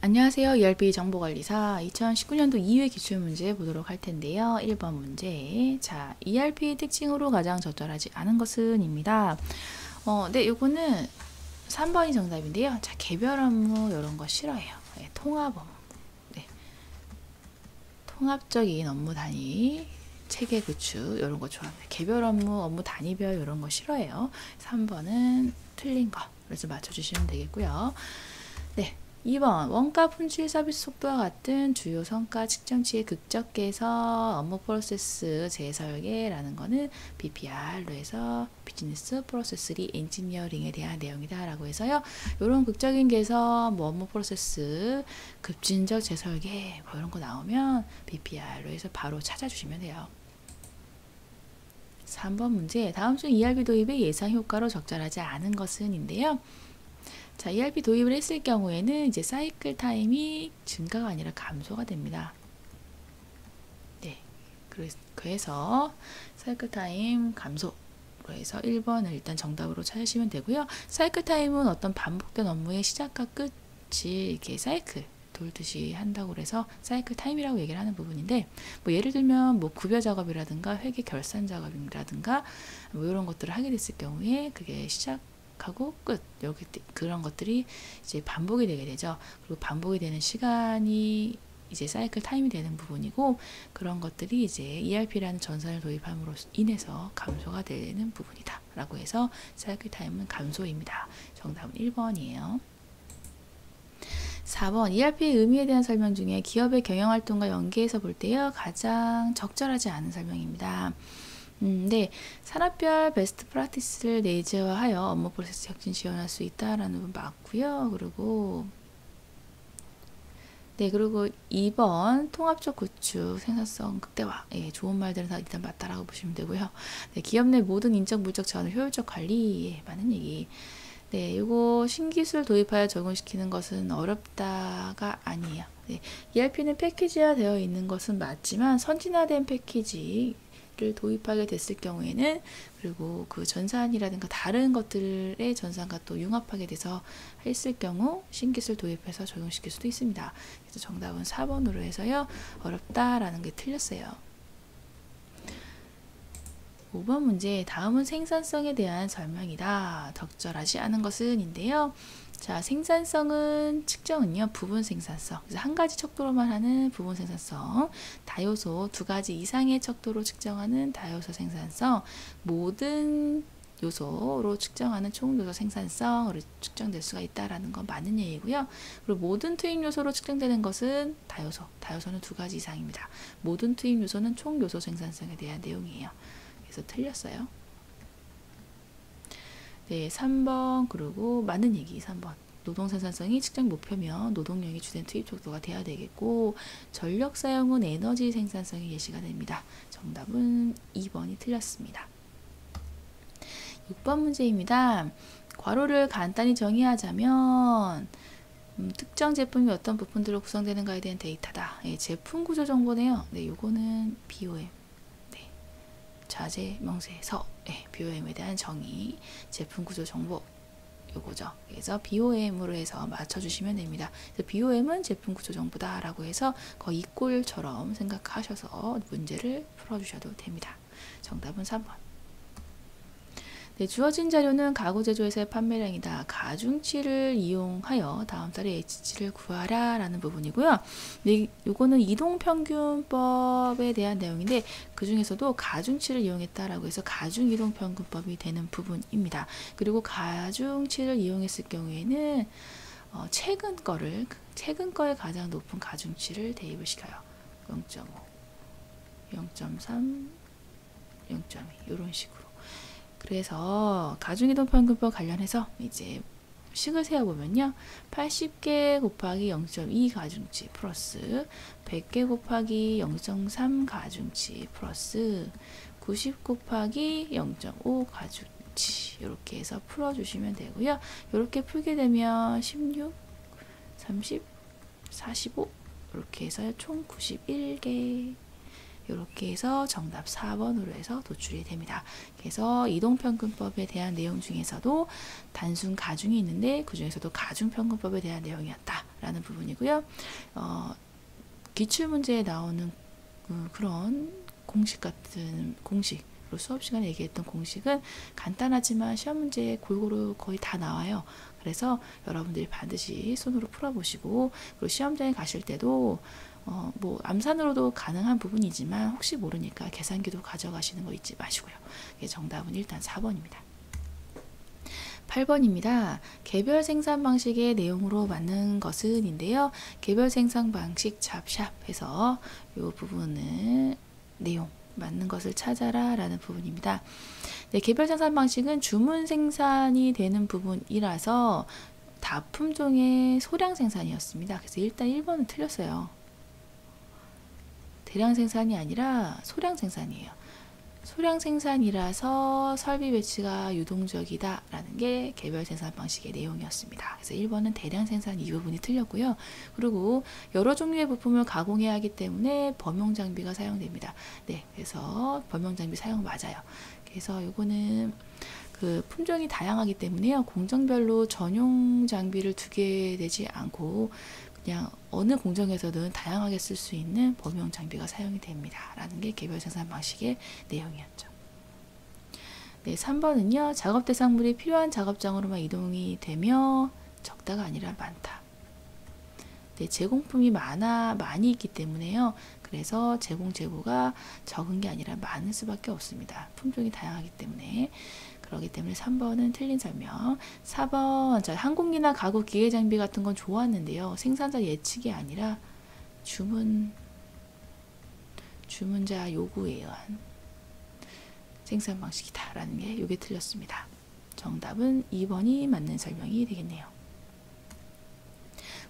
안녕하세요. ERP 정보관리사 2019년도 2회 기출문제 보도록 할 텐데요. 1번 문제. 자, ERP 특징으로 가장 적절하지 않은 것은 입니다. 네, 요거는 3번이 정답인데요. 자, 개별 업무 이런 거 싫어해요. 네, 통합 업무. 네, 통합적인 업무 단위, 체계 구축 이런 거 좋아합니다. 개별 업무, 업무 단위별 이런 거 싫어해요. 3번은 틀린 거. 그래서 맞춰주시면 되겠고요. 네. 2번 원가 품질 서비스 속도와 같은 주요 성과 측정치의 극적해서 업무 프로세스 재설계라는 거는 BPR로 해서 비즈니스 프로세스 리 엔지니어링에 대한 내용이다 라고 해서요. 이런 극적인 개선, 뭐 업무 프로세스 급진적 재설계 뭐 이런 거 나오면 BPR로 해서 바로 찾아주시면 돼요. 3번 문제. 다음 중 ERP 도입의 예상 효과로 적절하지 않은 것은 인데요. 자, ERP 도입을 했을 경우에는 이제 사이클 타임이 증가가 아니라 감소가 됩니다. 네. 그래서 사이클 타임 감소로 해서 1번을 일단 정답으로 찾으시면 되고요. 사이클 타임은 어떤 반복된 업무의 시작과 끝이 이렇게 사이클 돌듯이 한다고 그래서 사이클 타임이라고 얘기를 하는 부분인데, 뭐 예를 들면 뭐 구별 작업이라든가 회계 결산 작업이라든가 뭐 이런 것들을 하게 됐을 경우에 그게 하고 끝 여기 그런 것들이 이제 반복이 되게 되죠. 그리고 반복이 되는 시간이 이제 사이클 타임이 되는 부분이고, 그런 것들이 이제 ERP라는 전선을 도입함으로 인해서 감소가 되는 부분이다 라고 해서 사이클 타임은 감소입니다. 정답은 1번이에요. 4번 ERP의 의미에 대한 설명 중에 기업의 경영활동과 연계해서 볼 때요 가장 적절하지 않은 설명입니다. 네, 산업별 베스트 프랙티스를 내재화하여 업무 프로세스 혁신 지원할 수 있다라는 부분 맞고요. 그리고 2번 통합적 구축 생산성 극대화. 예, 좋은 말들은 다 일단 맞다라고 보시면 되고요. 네, 기업 내 모든 인적 물적 자원의 효율적 관리. 예, 많은 얘기. 네, 이거 신기술 도입하여 적용시키는 것은 어렵다가 아니에요. 네, ERP는 패키지화 되어 있는 것은 맞지만 선진화된 패키지 를 도입하게 됐을 경우에는, 그리고 그 전산이라든가 다른 것들의 전산과 또 융합하게 돼서 했을 경우 신기술 도입해서 적용시킬 수도 있습니다. 그래서 정답은 4번으로 해서요 어렵다라는 게 틀렸어요. 5번 문제. 다음은 생산성에 대한 설명이다. 적절하지 않은 것은 인데요. 자, 생산성은 측정은요 부분 생산성, 그래서 한 가지 척도로만 하는 부분 생산성, 다요소 두 가지 이상의 척도로 측정하는 다요소 생산성, 모든 요소로 측정하는 총 요소 생산성으로 측정될 수가 있다라는 건 맞는 얘기고요. 그리고 모든 투입 요소로 측정되는 것은 다요소는 두 가지 이상입니다. 모든 투입 요소는 총 요소 생산성에 대한 내용이에요. 그래서 틀렸어요. 네, 3번. 그리고 맞는 얘기 3번. 노동 생산성이 측정 목표면 노동력이 주된 투입 척도가 돼야 되겠고, 전력 사용은 에너지 생산성이 예시가 됩니다. 정답은 2번이 틀렸습니다. 6번 문제입니다. 괄호를 간단히 정의하자면 특정 제품이 어떤 부품들로 구성되는가에 대한 데이터다. 예, 제품 구조 정보네요. 네, 요거는 BOM. 자재, 명세, 서, BOM에 대한 정의, 제품 구조 정보 요거죠. 그래서 BOM으로 해서 맞춰주시면 됩니다. BOM은 제품 구조 정보다 라고 해서 거의 이꼴처럼 생각하셔서 문제를 풀어주셔도 됩니다. 정답은 3번. 네, 주어진 자료는 가구 제조회사의 판매량이다. 가중치를 이용하여 다음 달에 H치를 구하라 라는 부분이고요. 네, 요거는 이동평균법에 대한 내용인데, 그 중에서도 가중치를 이용했다라고 해서 가중이동평균법이 되는 부분입니다. 그리고 가중치를 이용했을 경우에는 최근 거에 가장 높은 가중치를 대입을 시켜요. 0.5, 0.3, 0.2 이런 식으로. 그래서 가중이동평균법 관련해서 이제 식을 세어보면요, 80개 곱하기 0.2 가중치 플러스 100개 곱하기 0.3 가중치 플러스 90 곱하기 0.5 가중치, 이렇게 해서 풀어주시면 되고요. 이렇게 풀게 되면 16, 30, 45 이렇게 해서 총 91개, 이렇게 해서 정답 4번으로 해서 도출이 됩니다. 그래서 이동평균법에 대한 내용 중에서도 단순 가중이 있는데 그 중에서도 가중평균법에 대한 내용이었다. 라는 부분이고요. 기출문제에 나오는 그런 공식 같은 공식으로 수업 시간에 얘기했던 공식은 간단하지만 시험 문제에 골고루 거의 다 나와요. 그래서 여러분들이 반드시 손으로 풀어보시고, 그리고 시험장에 가실 때도 뭐 암산으로도 가능한 부분이지만 혹시 모르니까 계산기도 가져가시는 거 잊지 마시고요. 정답은 일단 4번입니다. 8번입니다. 개별 생산 방식의 내용으로 맞는 것은 인데요. 개별 생산 방식 잡샵 해서 이 부분을 내용 맞는 것을 찾아라 라는 부분입니다. 네, 개별 생산 방식은 주문 생산이 되는 부분이라서 다품종의 소량 생산이었습니다. 그래서 일단 1번은 틀렸어요. 대량 생산이 아니라 소량 생산이에요. 소량 생산이라서 설비 배치가 유동적이다 라는 게 개별 생산 방식의 내용이었습니다. 그래서 1번은 대량 생산 이 부분이 틀렸고요. 그리고 여러 종류의 부품을 가공해야 하기 때문에 범용 장비가 사용됩니다. 네, 그래서 범용 장비 사용 맞아요. 그래서 요거는 그 품종이 다양하기 때문에요. 공정별로 전용 장비를 두게 되지 않고 그냥 어느 공정에서든 다양하게 쓸 수 있는 범용 장비가 사용이 됩니다. 라는 게 개별 생산 방식의 내용이었죠. 네, 3번은요. 작업 대상물이 필요한 작업장으로만 이동이 되며 적다가 아니라 많다. 네, 제공품이 많이 있기 때문에요. 그래서 제공 재고가 적은 게 아니라 많을 수밖에 없습니다. 품종이 다양하기 때문에. 그렇기 때문에 3번은 틀린 설명. 4번, 자, 항공기나 가구 기계 장비 같은 건 좋았는데요. 생산자 예측이 아니라 주문자 요구에 의한 생산 방식이다 라는 게 이게 틀렸습니다. 정답은 2번이 맞는 설명이 되겠네요.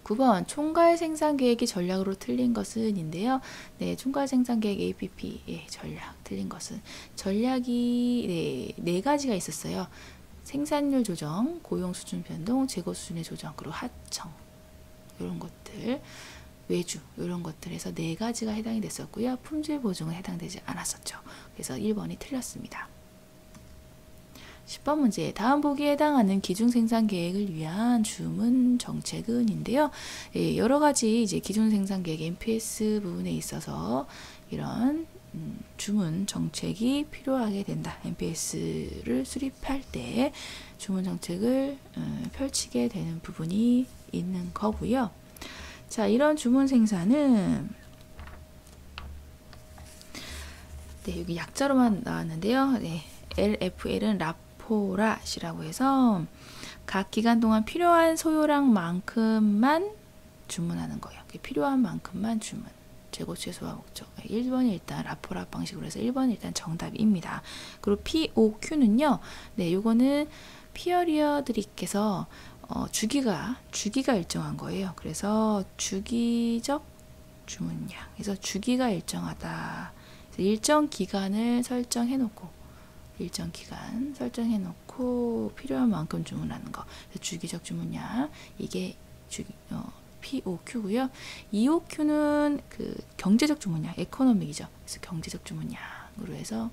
9번 총괄 생산 계획이 전략으로 틀린 것은 인데요. 네, 총괄 생산 계획 APP의 전략 틀린 것은 전략이 네 가지가 있었어요. 생산율 조정, 고용 수준 변동, 재고 수준의 조정, 그리고 하청 이런 것들, 외주 이런 것들에서 네 가지가 해당이 됐었고요. 품질 보증은 해당되지 않았었죠. 그래서 1번이 틀렸습니다. 10번 문제, 다음 보기에 해당하는 기준 생산 계획을 위한 주문 정책은 인데요. 예, 여러 가지 이제 기준 생산 계획 MPS 부분에 있어서 이런 주문 정책이 필요하게 된다. MPS를 수립할 때 주문 정책을 펼치게 되는 부분이 있는 거고요. 자, 이런 주문 생산은 네, 여기 약자로만 나왔는데요. 네, LFL은 라포랏이라고 해서 각 기간 동안 필요한 소요량만큼만 주문하는 거예요. 필요한 만큼만 주문. 재고 최소화 목적. 1번이 일단 라포랏 방식으로 해서 1번이 일단 정답입니다. 그리고 POQ는요. 네, 요거는 피어리어들께서 주기가 일정한 거예요. 그래서 주기적 주문량. 그래서 주기가 일정하다. 일정 기간을 설정해 놓고 필요한 만큼 주문하는 거. 주기적 주문량. 이게 POQ고요. EOQ는 그 경제적 주문량, 에코노믹이죠. 그래서 경제적 주문량으로 해서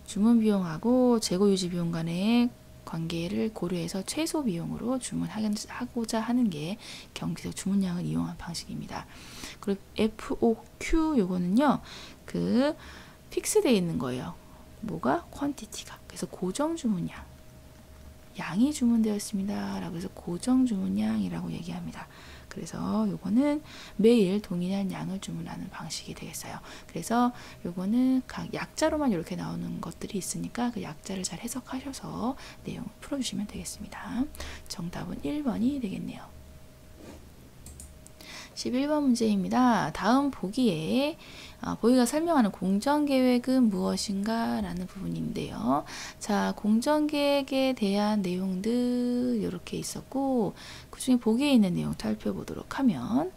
주문 비용하고 재고 유지 비용 간의 관계를 고려해서 최소 비용으로 주문하고자 하는 게 경제적 주문량을 이용한 방식입니다. 그리고 FOQ 요거는요, 그 픽스되어 있는 거예요. 뭐가? 퀀티티가. 그래서 고정 주문량. 양이 주문되었습니다. 라고 해서 고정 주문량이라고 얘기합니다. 그래서 요거는 매일 동일한 양을 주문하는 방식이 되겠어요. 그래서 요거는 각 약자로만 이렇게 나오는 것들이 있으니까 그 약자를 잘 해석하셔서 내용을 풀어주시면 되겠습니다. 정답은 1번이 되겠네요. 11번 문제입니다. 다음 보기에 보기가 설명하는 공정계획은 무엇인가 라는 부분인데요. 자, 공정계획에 대한 내용들 이렇게 있었고 그 중에 보기에 있는 내용 살펴보도록 하면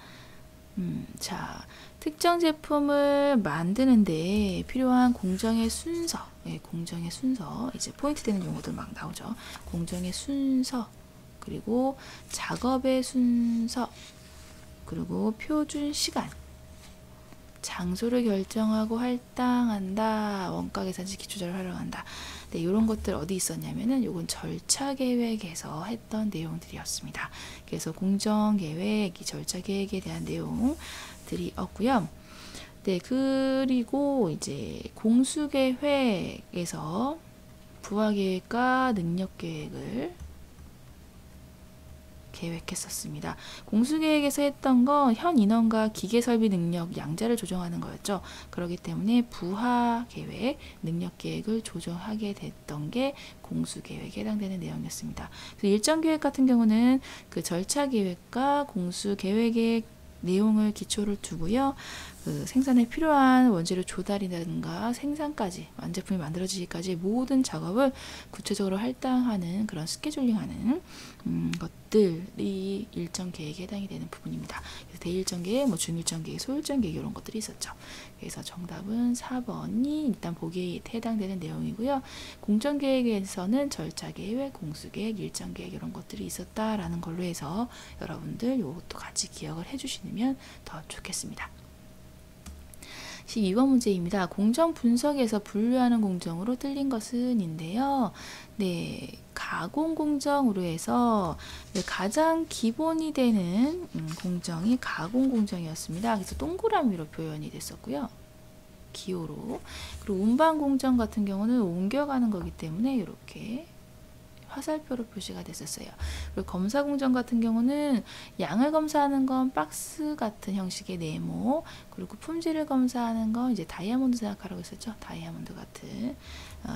자, 특정 제품을 만드는데 필요한 공정의 순서, 공정의 순서, 이제 포인트 되는 용어들 막 나오죠. 공정의 순서, 그리고 작업의 순서, 그리고 표준 시간, 장소를 결정하고 할당한다, 원가 계산식 기초자를 활용한다. 네, 이런 것들 어디 있었냐면은 요건 절차 계획에서 했던 내용들이었습니다. 그래서 공정 계획, 이 절차 계획에 대한 내용들이었고요. 네, 그리고 이제 공수 계획에서 부하 계획과 능력 계획을 계획했었습니다. 공수계획에서 했던 건 현 인원과 기계 설비 능력 양자를 조정하는 거였죠. 그렇기 때문에 부하 계획, 능력 계획을 조정하게 됐던 게 공수계획에 해당되는 내용이었습니다. 그래서 일정 계획 같은 경우는 그 절차 계획과 공수계획의 내용을 기초를 두고요. 그 생산에 필요한 원재료 조달이라든가 생산까지 완제품이 만들어지기까지 모든 작업을 구체적으로 할당하는 그런 스케줄링하는 것들이 일정 계획에 해당이 되는 부분입니다. 그래서 대일정 계획, 뭐 중일정 계획, 소일정 계획 이런 것들이 있었죠. 그래서 정답은 4번이 일단 보기에 해당되는 내용이고요. 공정 계획에서는 절차 계획, 공수 계획, 일정 계획 이런 것들이 있었다라는 걸로 해서 여러분들 이것도 같이 기억을 해주시면 더 좋겠습니다. 12번 문제입니다. 공정 분석에서 분류하는 공정으로 틀린 것은 인데요. 네, 가공 공정으로 해서 가장 기본이 되는 공정이 가공 공정이었습니다. 그래서 동그라미로 표현이 됐었고요. 기호로. 그리고 운반 공정 같은 경우는 옮겨가는 거기 때문에 이렇게 화살표로 표시가 됐었어요. 그리고 검사 공정 같은 경우는 양을 검사하는 건 박스 같은 형식의 네모, 그리고 품질을 검사하는 건 이제 다이아몬드 생각하라고 했었죠. 다이아몬드 같은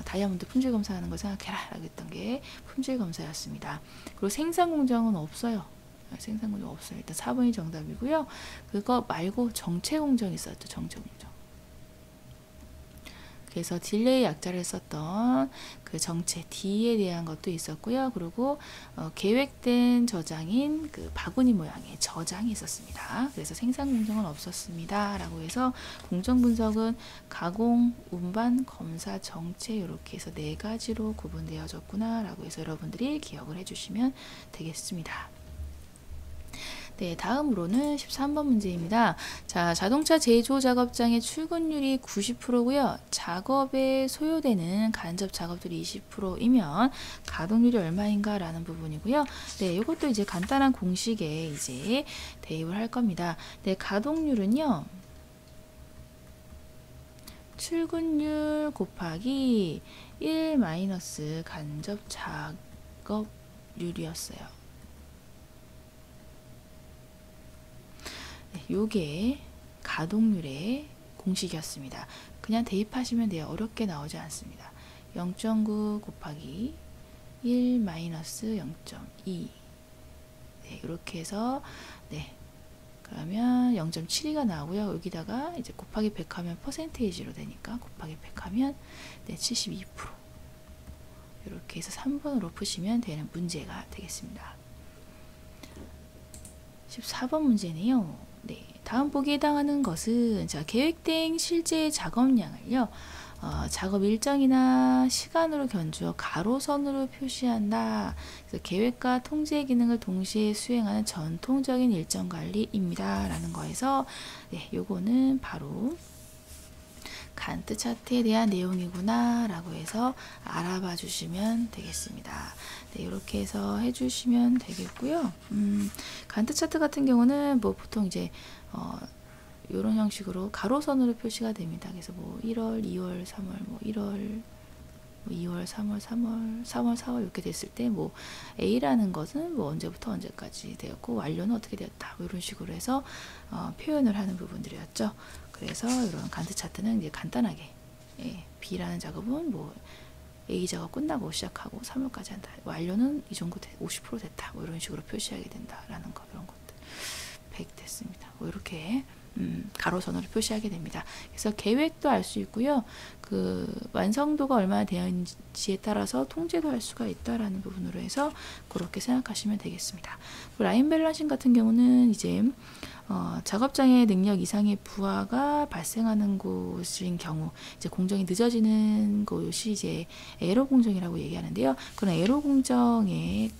다이아몬드 품질 검사하는 거 생각해라 라고 했던 게 품질 검사였습니다. 그리고 생산 공정은 없어요. 생산 공정 없어요. 일단 4번이 정답이고요. 그거 말고 정체 공정이 있었죠. 정체 공정. 그래서 딜레이 약자를 썼던 그 정체 D에 대한 것도 있었고요. 그리고 계획된 저장인 그 바구니 모양의 저장이 있었습니다. 그래서 생산 공정은 없었습니다. 라고 해서 공정 분석은 가공, 운반, 검사, 정체 이렇게 해서 4가지로 구분되어졌구나 라고 해서 여러분들이 기억을 해주시면 되겠습니다. 네, 다음으로는 13번 문제입니다. 자, 자동차 제조 작업장의 출근율이 90%고요. 작업에 소요되는 간접 작업들이 20%이면 가동률이 얼마인가 라는 부분이고요. 네, 이것도 이제 간단한 공식에 이제 대입을 할 겁니다. 네, 가동률은요. 출근율 곱하기 1 마이너스 간접 작업률이었어요. 요게 가동률의 공식이었습니다. 그냥 대입하시면 돼요. 어렵게 나오지 않습니다. 0.9 곱하기 1 마이너스 0.2 네, 이렇게 해서 네, 그러면 0.72가 나오고요. 여기다가 이제 곱하기 100 하면 퍼센테이지로 되니까 곱하기 100 하면 네, 72% 이렇게 해서 3번으로 푸시면 되는 문제가 되겠습니다. 14번 문제네요. 네, 다음 보기에 해당하는 것은 자, 계획된 실제 작업량을요. 작업 일정이나 시간으로 견주어 가로선으로 표시한다. 그래서 계획과 통제 기능을 동시에 수행하는 전통적인 일정 관리입니다. 라는 거에서 네, 요거는 바로 간트 차트에 대한 내용이구나 라고 해서 알아봐 주시면 되겠습니다. 네, 이렇게 해서 해주시면 되겠고요. 간트 차트 같은 경우는 뭐 보통 이제 이런 형식으로 가로선으로 표시가 됩니다. 그래서 뭐 1월, 2월, 3월, 뭐 1월, 2월, 3월, 3월, 4월, 4월 이렇게 됐을 때 뭐 A라는 것은 뭐 언제부터 언제까지 되었고 완료는 어떻게 되었다. 뭐 이런 식으로 해서 표현을 하는 부분들이었죠. 그래서 이런 간트 차트는 이제 간단하게 B라는 작업은 뭐 A 작업 끝나고 시작하고 3월까지 한다. 완료는 이 정도 50% 됐다. 뭐 이런 식으로 표시하게 된다라는 거 이런 것들 100 됐습니다. 뭐 이렇게 가로선으로 표시하게 됩니다. 그래서 계획도 알 수 있고요. 그 완성도가 얼마나 되었는지에 따라서 통제도 할 수가 있다라는 부분으로 해서 그렇게 생각하시면 되겠습니다. 라인 밸런싱 같은 경우는 이제 작업장의 능력 이상의 부하가 발생하는 곳인 경우 이제 공정이 늦어지는 곳이 이제 에러 공정이라고 얘기하는데요. 그런 에러 공정의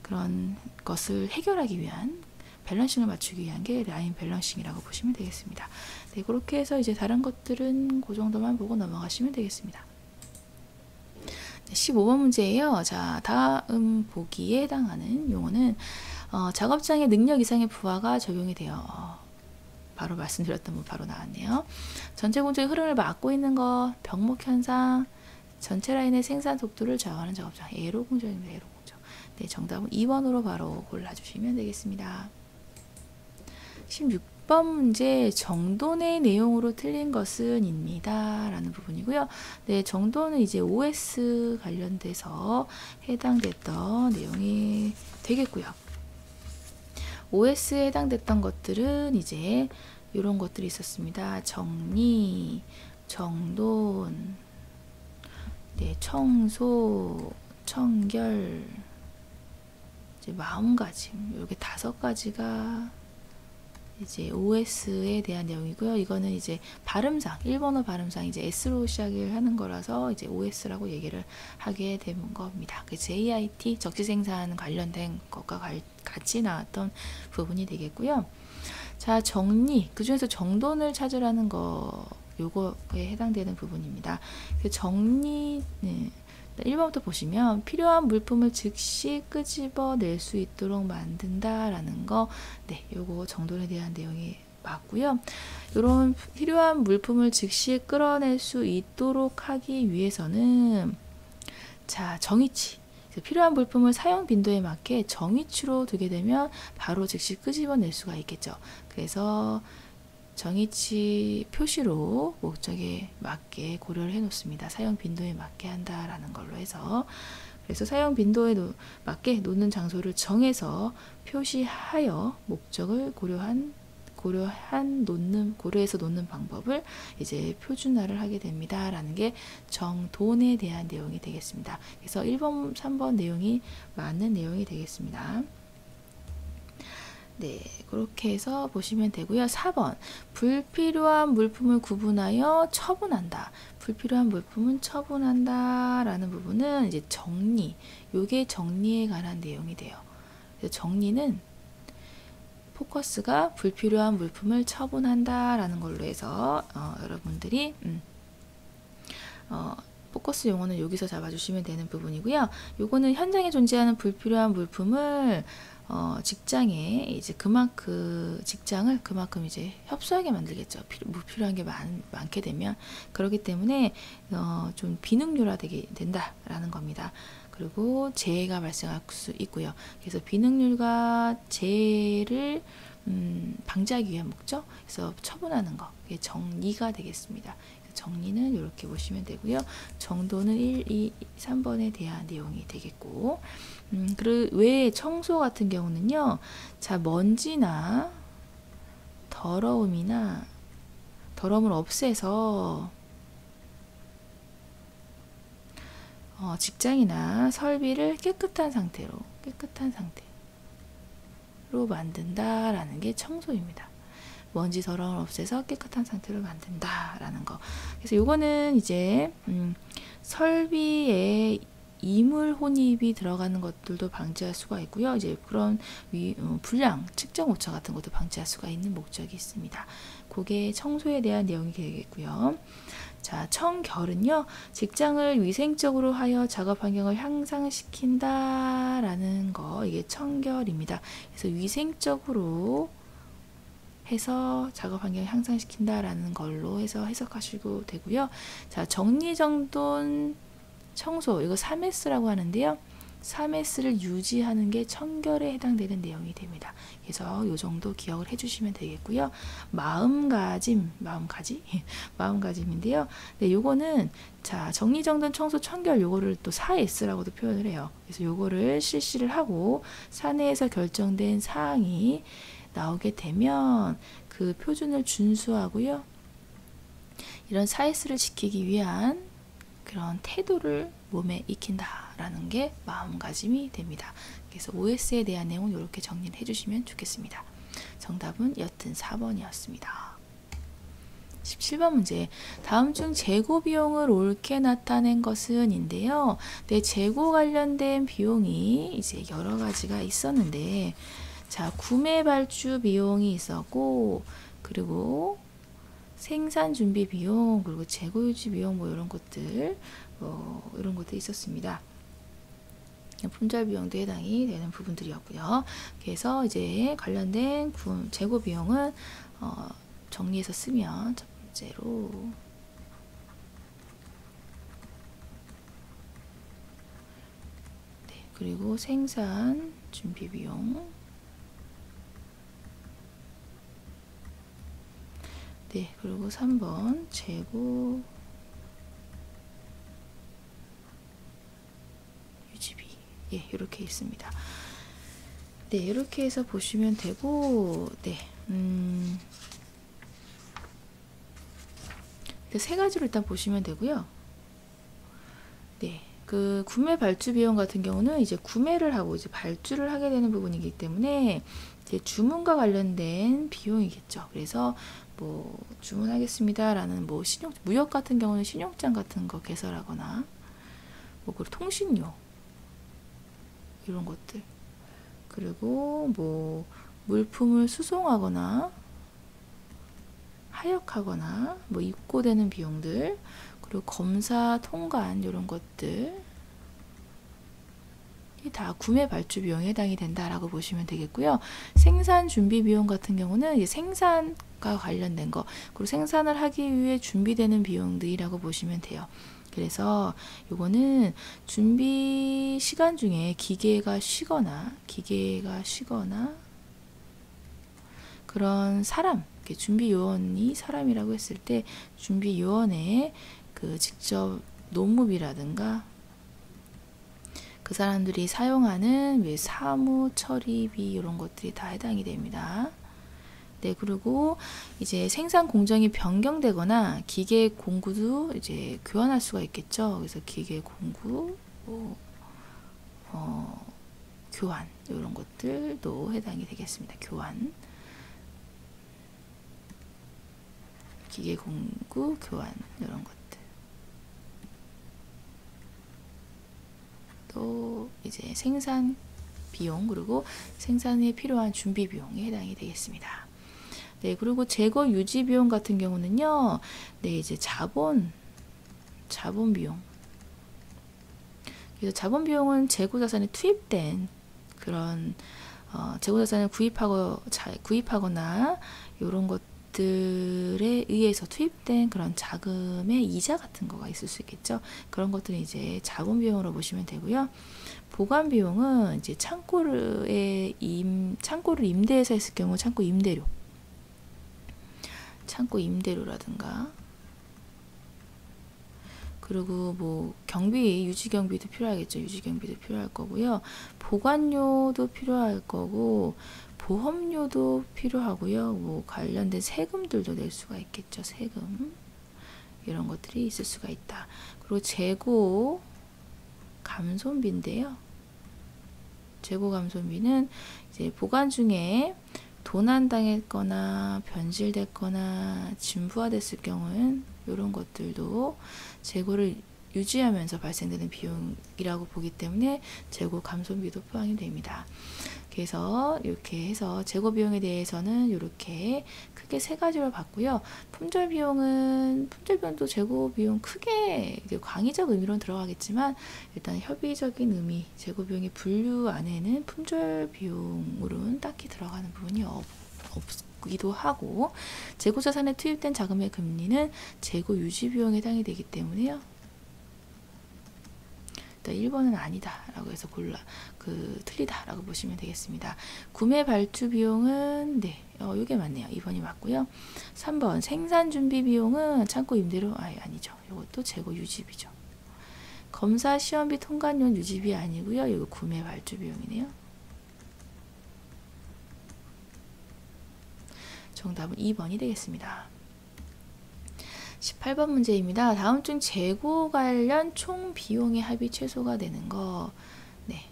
그런 것을 해결하기 위한 밸런싱을 맞추기 위한 게 라인 밸런싱이라고 보시면 되겠습니다. 네, 그렇게 해서 이제 다른 것들은 그 정도만 보고 넘어가시면 되겠습니다. 15번 문제예요. 자, 다음 보기에 해당하는 용어는 작업장의 능력 이상의 부하가 적용이 돼요. 바로 말씀드렸던 분 바로 나왔네요. 전체 공정의 흐름을 막고 있는 거, 병목 현상, 전체 라인의 생산 속도를 좌우하는 작업장. 에로 공정입니다. 에로 공정. 네, 정답은 2번으로 바로 골라주시면 되겠습니다. 16번 문제 정돈의 내용으로 틀린 것은 입니다. 라는 부분이고요. 네, 정돈은 이제 OS 관련돼서 해당됐던 내용이 되겠고요. OS에 해당됐던 것들은 이제 이런 것들이 있었습니다. 정리, 정돈, 네, 청소, 청결, 이제 마음가짐, 이렇게 5가지가 이제 OS에 대한 내용이고요. 이거는 이제 발음상, 일본어 발음상 이제 S로 시작을 하는 거라서 이제 OS라고 얘기를 하게 된 겁니다. 그 JIT, 적시생산 관련된 것과 같이 나왔던 부분이 되겠고요. 자, 정리, 그 중에서 정돈을 찾으라는 거, 요거에 해당되는 부분입니다. 그 정리, 네. 1번부터 보시면 필요한 물품을 즉시 끄집어낼 수 있도록 만든다라는 거, 네, 요거 정돈에 대한 내용이 맞고요. 이런 필요한 물품을 즉시 끌어낼 수 있도록 하기 위해서는 자, 정의치. 필요한 물품을 사용 빈도에 맞게 정의치로 두게 되면 바로 즉시 끄집어낼 수가 있겠죠. 그래서 정의치 표시로 목적에 맞게 고려를 해 놓습니다. 사용 빈도에 맞게 한다라는 걸로 해서, 그래서 사용 빈도에 맞게 놓는 장소를 정해서 표시하여 목적을 고려해서 놓는 방법을 이제 표준화를 하게 됩니다라는 게 정돈에 대한 내용이 되겠습니다. 그래서 1번, 3번 내용이 맞는 내용이 되겠습니다. 네, 그렇게 해서 보시면 되고요. 4번, 불필요한 물품을 구분하여 처분한다. 불필요한 물품은 처분한다 라는 부분은 이제 정리, 요게 정리에 관한 내용이 돼요. 그래서 정리는 포커스가 불필요한 물품을 처분한다 라는 걸로 해서 여러분들이 포커스 용어는 여기서 잡아주시면 되는 부분이고요. 요거는 현장에 존재하는 불필요한 물품을 직장에 이제 직장을 그만큼 이제 협소하게 만들겠죠. 불필요한 게 많게 되면. 그렇기 때문에 좀 비능률화되게 된다라는 겁니다. 그리고 재해가 발생할 수 있고요. 그래서 비능률과 재해를 방지하기 위한 목적, 그래서 처분하는 거, 그게 정리가 되겠습니다. 정리는 이렇게 보시면 되고요. 정도는 1, 2, 3번에 대한 내용이 되겠고, 그 외에 청소 같은 경우는요, 자, 먼지나 더러움을 없애서 직장이나 설비를 깨끗한 상태로 만든다라는 게 청소입니다. 먼지 더러움을 없애서 깨끗한 상태로 만든다라는 거. 그래서 요거는 이제 설비에 이물 혼입이 들어가는 것들도 방지할 수가 있고요. 이제 그런 불량, 측정 오차 같은 것도 방지할 수가 있는 목적이 있습니다. 그게 청소에 대한 내용이 되겠고요. 자, 청결은요, 직장을 위생적으로 하여 작업 환경을 향상시킨다라는 거, 이게 청결입니다. 그래서 위생적으로 해서 작업 환경을 향상시킨다라는 걸로 해서 해석하시고 되고요. 자, 정리정돈 청소, 이거 3S라고 하는데요. 3S를 유지하는 게 청결에 해당되는 내용이 됩니다. 그래서 이 정도 기억을 해주시면 되겠고요. 마음가짐인데요. 네, 요거는 자, 정리정돈 청소 청결 요거를 또 4S라고도 표현을 해요. 그래서 요거를 실시를 하고 사내에서 결정된 사항이 나오게 되면 그 표준을 준수하고요. 이런 4S를 지키기 위한 그런 태도를 몸에 익힌다라는 게 마음가짐이 됩니다. 그래서 OS에 대한 내용은 이렇게 정리를 해주시면 좋겠습니다. 정답은 여튼 4번이었습니다. 17번 문제. 다음 중 재고 비용을 옳게 나타낸 것은 인데요. 네, 재고 관련된 비용이 이제 여러 가지가 있었는데, 자, 구매 발주 비용이 있었고, 그리고 생산 준비 비용, 그리고 재고 유지 비용 뭐 이런 것들 이런 것들이 있었습니다. 품절 비용도 해당이 되는 부분들이었고요. 그래서 이제 관련된 재고 비용은 정리해서 쓰면 첫 번째로 그리고 생산 준비 비용, 네, 그리고 3번 재고 유지비, 예, 이렇게 있습니다. 네, 이렇게 해서 보시면 되고, 네, 세 가지로 일단 보시면 되고요. 네. 그 구매 발주 비용 같은 경우는 이제 구매를 하고 이제 발주를 하게 되는 부분이기 때문에 이제 주문과 관련된 비용이겠죠. 그래서 뭐 주문하겠습니다라는 뭐 무역 같은 경우는 신용장 같은 거 개설하거나 뭐 그리고 통신료 이런 것들, 그리고 뭐 물품을 수송하거나 하역하거나 뭐 입고되는 비용들, 그리고 검사 통관 이런 것들 다 구매 발주 비용에 해당이 된다라고 보시면 되겠고요. 생산 준비 비용 같은 경우는 이제 생산과 관련된 거, 그리고 생산을 하기 위해 준비되는 비용들이라고 보시면 돼요. 그래서 요거는 준비 시간 중에 기계가 쉬거나 그런 사람, 준비 요원이 사람이라고 했을 때 준비 요원의 그 직접 노무비라든가 그 사람들이 사용하는 사무 처리비 이런 것들이 다 해당이 됩니다. 네, 그리고 이제 생산 공정이 변경되거나 기계 공구도 이제 교환할 수가 있겠죠. 그래서 기계 공구, 교환 이런 것들도 해당이 되겠습니다. 교환, 기계 공구, 교환 이런 것들. 또 이제 생산 비용, 그리고 생산에 필요한 준비 비용에 해당이 되겠습니다. 네, 그리고 재고 유지 비용 같은 경우는요, 네, 이제 자본 비용. 그래서 자본 비용은 재고 자산에 투입된 그런 재고 자산을 구입하거나 이런 것들에 의해서 투입된 그런 자금의 이자 같은 거가 있을 수 있겠죠. 그런 것들은 이제 자본 비용으로 보시면 되고요. 보관 비용은 이제 창고를 임대해서 했을 경우 창고 임대료라든가, 그리고 뭐 경비, 유지 경비도 필요하겠죠. 유지 경비도 필요할 거고요. 보관료도 필요할 거고, 보험료도 필요하고요. 뭐 관련된 세금들도 낼 수가 있겠죠. 세금 이런 것들이 있을 수가 있다. 그리고 재고 감손비인데요. 재고 감손비는 이제 보관 중에 도난당했거나 변질됐거나 진부화됐을 경우는 이런 것들도 재고를 유지하면서 발생되는 비용이라고 보기 때문에 재고 감손비도 포함이 됩니다. 그래서 이렇게 해서 재고 비용에 대해서는 이렇게 크게 세 가지로 봤고요. 품절 비용도 재고 비용 크게 광의적 의미로는 들어가겠지만 일단 협의적인 의미, 재고 비용의 분류 안에는 품절 비용으로는 딱히 들어가는 부분이 없기도 하고, 재고 자산에 투입된 자금의 금리는 재고 유지 비용에 해당이 되기 때문에요. 1번은 아니다 라고 해서 틀리다 라고 보시면 되겠습니다. 구매 발주 비용은 이게 맞네요. 2번이 맞고요. 3번 생산 준비 비용은 창고 임대료 아니죠. 이것도 재고 유지비죠. 검사 시험비 통관료 유지비 아니고요. 이거 구매 발주 비용이네요. 정답은 2번이 되겠습니다. 18번 문제입니다. 다음 중 재고 관련 총 비용의 합이 최소가 되는 거. 네.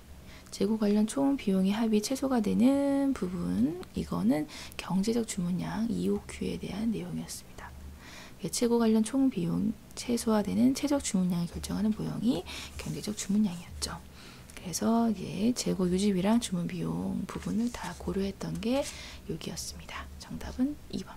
재고 관련 총 비용의 합이 최소가 되는 부분, 이거는 경제적 주문량 EOQ에 대한 내용이었습니다. 재고 관련 총 비용 최소화되는 최적 주문량을 결정하는 모형이 경제적 주문량이었죠. 그래서 이제 재고 유지비랑 주문 비용 부분을 다 고려했던 게 여기였습니다. 정답은 2번.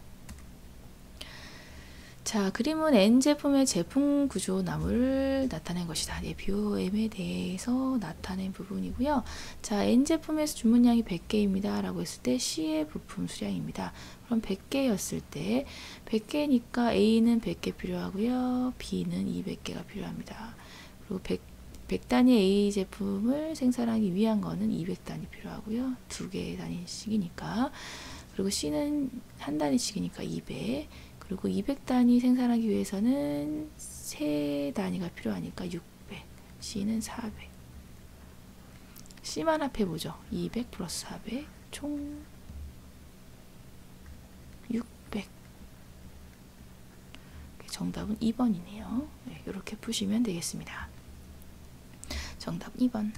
자, 그림은 N제품의 제품 구조나무를 나타낸 것이다. 네, BOM에 대해서 나타낸 부분이고요. 자, N제품에서 주문량이 100개입니다. 라고 했을 때 C의 부품 수량입니다. 그럼 100개였을 때 100개니까 A는 100개 필요하고요. B는 200개가 필요합니다. 그리고 100단위 A 제품을 생산하기 위한 거는 200단위 필요하고요. 2개의 단위씩이니까. 그리고 C는 한 단위씩이니까 200. 그리고 200단위 생산하기 위해서는 3단위가 필요하니까 600. C는 400. C만 합해보죠. 200 플러스 400. 총 600. 정답은 2번이네요. 네, 이렇게 푸시면 되겠습니다. 정답 2번.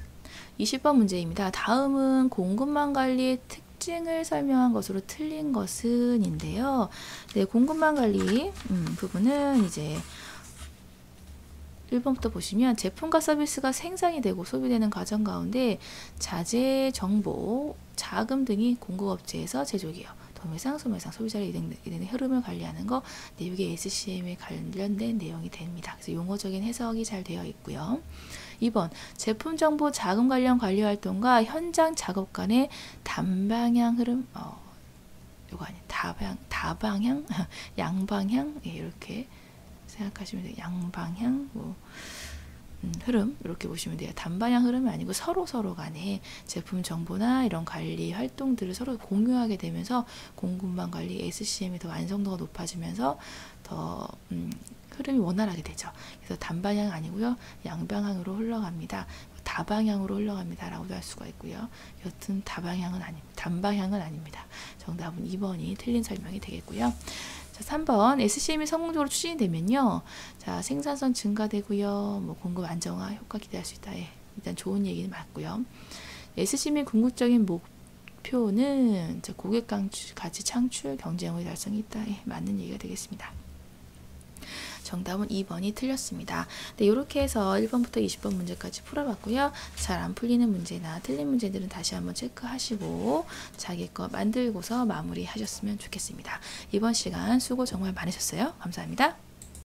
20번 문제입니다. 다음은 공급망 관리의 특징을 설명한 것으로 틀린 것은 인데요. 네, 공급망 관리 부분은 이제 1번부터 보시면 제품과 서비스가 생산이 되고 소비되는 과정 가운데 자재, 정보, 자금 등이 공급업체에서 제조기업, 도매상, 소매상, 소비자를 이르는 흐름을 관리하는 거, 네, 이게 SCM에 관련된 내용이 됩니다. 그래서 용어적인 해석이 잘 되어 있고요. 2번, 제품 정보 자금 관련 관리 활동과 현장 작업 간의 단방향 흐름, 요거 아니, 다방향, 양방향, 예, 이렇게 생각하시면 돼요. 양방향, 흐름, 이렇게 보시면 돼요. 단방향 흐름이 아니고 서로 간에 제품 정보나 이런 관리 활동들을 서로 공유하게 되면서 공급망 관리 SCM이 더 완성도가 높아지면서 더 흐름이 원활하게 되죠. 그래서 단방향 아니고요. 양방향으로 흘러갑니다. 다방향으로 흘러갑니다. 라고도 할 수가 있고요. 여튼 단방향은 아닙니다. 정답은 2번이 틀린 설명이 되겠고요. 자, 3번 SCM이 성공적으로 추진이 되면요. 자, 생산성 증가되고요. 뭐 공급 안정화 효과 기대할 수 있다. 예, 일단 좋은 얘기는 맞고요. SCM의 궁극적인 목표는 고객 가치 창출, 경쟁의 달성이 있다. 예, 맞는 얘기가 되겠습니다. 정답은 2번이 틀렸습니다. 네, 이렇게 해서 1번부터 20번 문제까지 풀어봤고요. 잘 안 풀리는 문제나 틀린 문제들은 다시 한번 체크하시고 자기 거 만들고서 마무리 하셨으면 좋겠습니다. 이번 시간 수고 정말 많으셨어요. 감사합니다.